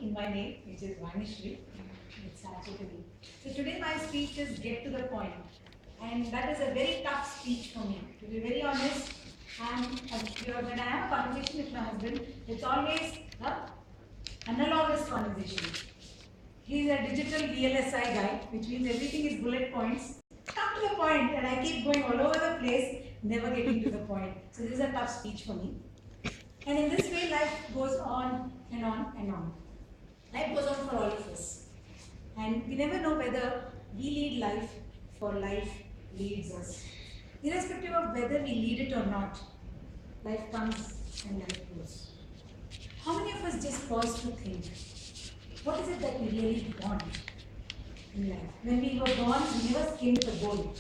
in my name, which is Vanishri. It starts with a V. So today my speech is get to the point. And that is a very tough speech for me. To be very honest, when I have a conversation with my husband, it's always an analogous conversation. He's a digital VLSI guy, which means everything is bullet points. Come to the point, and I keep going all over the place, never getting to the point. So this is a tough speech for me. And in this way, life goes on and on and on. Life goes on for all of us. And we never know whether we lead life or life leads us. Irrespective of whether we lead it or not, life comes and life goes. How many of us just pause to think, what is it that we really want in life? When we were born, we never skimmed the bowl.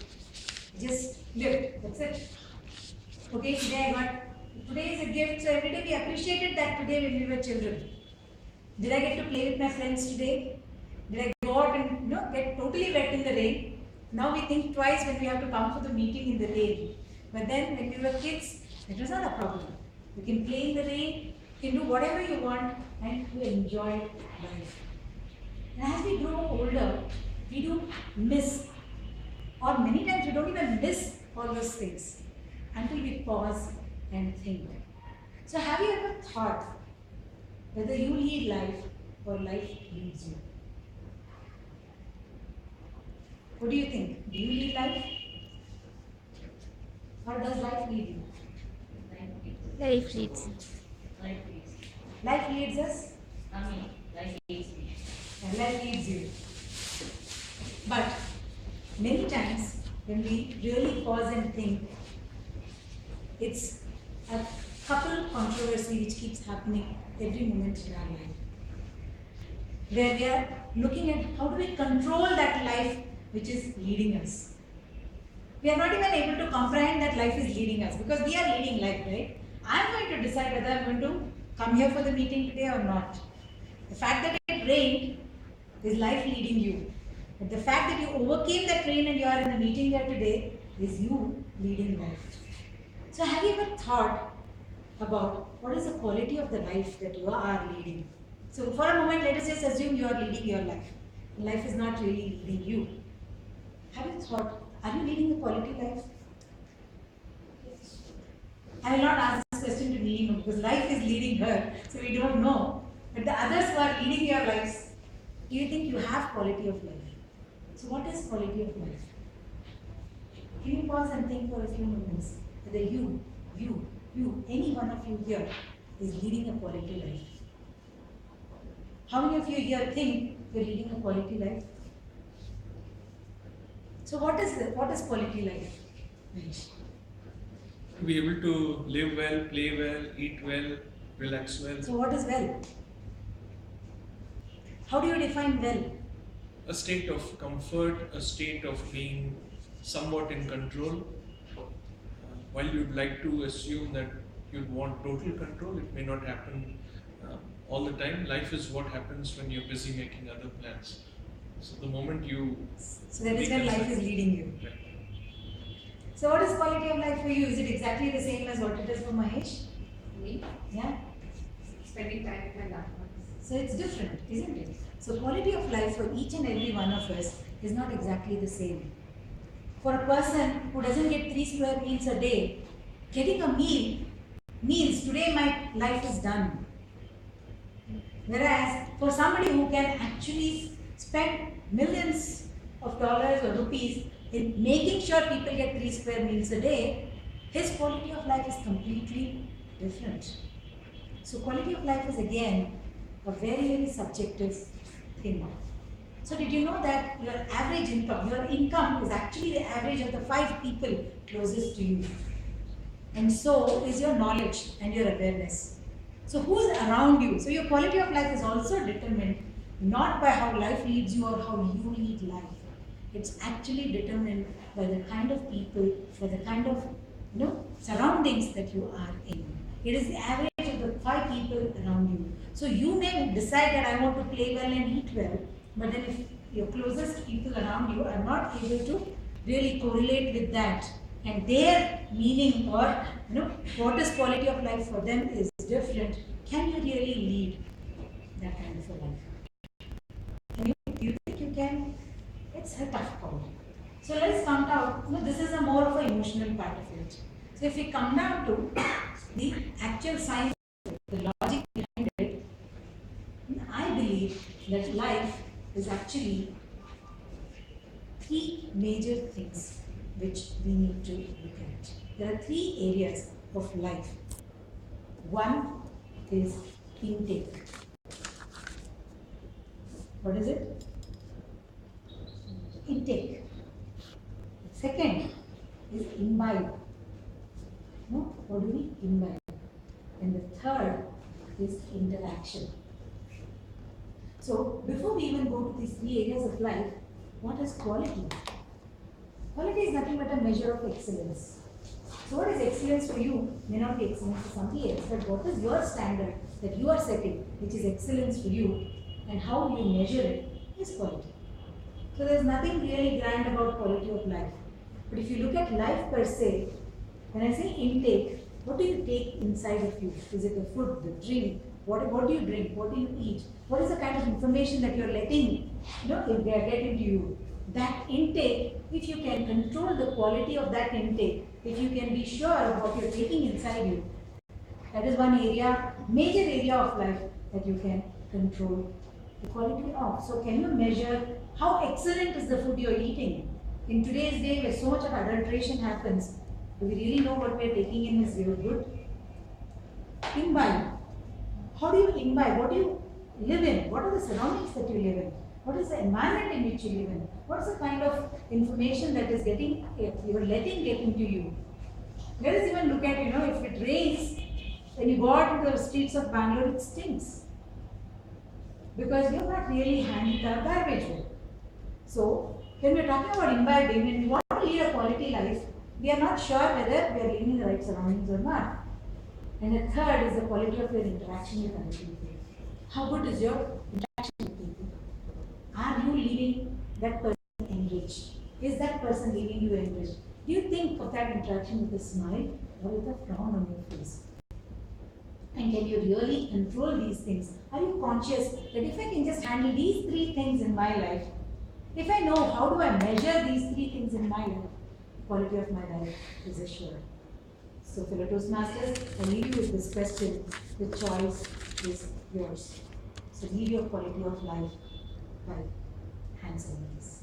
We just lived, that's it. Okay, today is a gift, so every day we appreciated that today when we were children. Did I get to play with my friends today? Did I go out and get totally wet in the rain? Now we think twice when we have to come for the meeting in the rain. But then when we were kids, it was not a problem. You can play in the rain, you can do whatever you want and you enjoy life. And as we grow older, we do miss, or many times we don't even miss all those things until we pause and think. So have you ever thought whether you lead life or life leads you? What do you think? Do you lead life? Or does life lead you? Life leads. Life leads us? Life leads me. And life leads you. But many times when we really pause and think, it's a couple controversy which keeps happening every moment in our life. Where we are looking at how do we control that life which is leading us. We are not even able to comprehend that life is leading us because we are leading life, right? I'm going to decide whether I'm going to come here for the meeting today or not. The fact that it rained is life leading you. But the fact that you overcame that rain and you are in the meeting here today is you leading life. So have you ever thought about what is the quality of the life that you are leading? So for a moment, let us just assume you are leading your life. Life is not really leading you. Have you thought, are you leading a quality life? I will not ask this question to Neelima because life is leading her, so we don't know. But the others who are leading your lives, do you think you have quality of life? So what is quality of life? Can you pause and think for a few moments whether you, any one of you here is leading a quality life? How many of you here think you're leading a quality life? So what is quality life? To be able to live well, play well, eat well, relax well. So what is well? How do you define well? A state of comfort, a state of being somewhat in control. While you'd like to assume that you'd want total control, it may not happen all the time. Life is what happens when you're busy making other plans. So the moment you... So that is when life is leading you. Right. So what is quality of life for you? Is it exactly the same as what it is for Mahesh? Me? Yeah? Spending time with my loved ones. So it's different, isn't it? So quality of life for each and every one of us is not exactly the same. For a person who doesn't get 3 square meals a day, getting a meal means today my life is done. Whereas for somebody who can actually spend millions of dollars or rupees in making sure people get 3 square meals a day, his quality of life is completely different. So quality of life is again a very, very subjective thing. So did you know that your average income, is actually the average of the 5 people closest to you? And so is your knowledge and your awareness. So who's around you? So your quality of life is also determined not by how life leads you or how you lead life. It's actually determined by the kind of people, by the kind of surroundings that you are in. It is the average of the 5 people around you. So you may decide that I want to play well and eat well, but then if your closest people around you are not able to really correlate with that, and their meaning or what is quality of life for them is different, can you really lead that kind of of your life? Do you think you can? It's a tough call. So let's come down. This is a more of an emotional part of it. So if we come down to the actual science, the logic behind it, I believe that life is actually three major things which we need to look at. There are three areas of life. One is intake. What is it? Intake. Second is imbibe. No? What do we imbibe? And the third is interaction. So before we even go to these three areas of life, what is quality? Quality is nothing but a measure of excellence. So what is excellence for you may not be excellence for somebody else, but what is your standard that you are setting, which is excellence for you, and how you measure it is quality. So there's nothing really grand about quality of life. But if you look at life per se, when I say intake, what do you take inside of you? Is it the food, the drink? What do you drink? What do you eat? What is the kind of information that you're letting get into you? That intake, if you can control the quality of that intake, if you can be sure of what you're taking inside you, that is one area, major area of life that you can control the quality of. So can you measure how excellent is the food you're eating? In today's day where so much of adulteration happens, do we really know what we're taking in is real good? Imbibe. How do you imbibe? What do you live in? What are the surroundings that you live in? What is the environment in which you live in? What is the kind of information that is you're letting get into you? Let us even look at, if it rains, when you go out into the streets of Bangalore, it stinks. Because you're not really handling the garbage. So, when we're talking about imbibing, when we want to lead a quality life, we are not sure whether we are living in the right surroundings or not. And the third is the quality of your interaction with other people. How good is your interaction with people? Are you leaving that person engaged? Is that person leaving you engaged? Do you think of that interaction with a smile or with a frown on your face? And can you really control these things? Are you conscious that if I can just handle these three things in my life, if I know how do I measure these three things in my life, the quality of my life is assured. So, fellow Toastmasters, I leave you with this question. The choice is yours. So, leave your quality of life by hands on knees.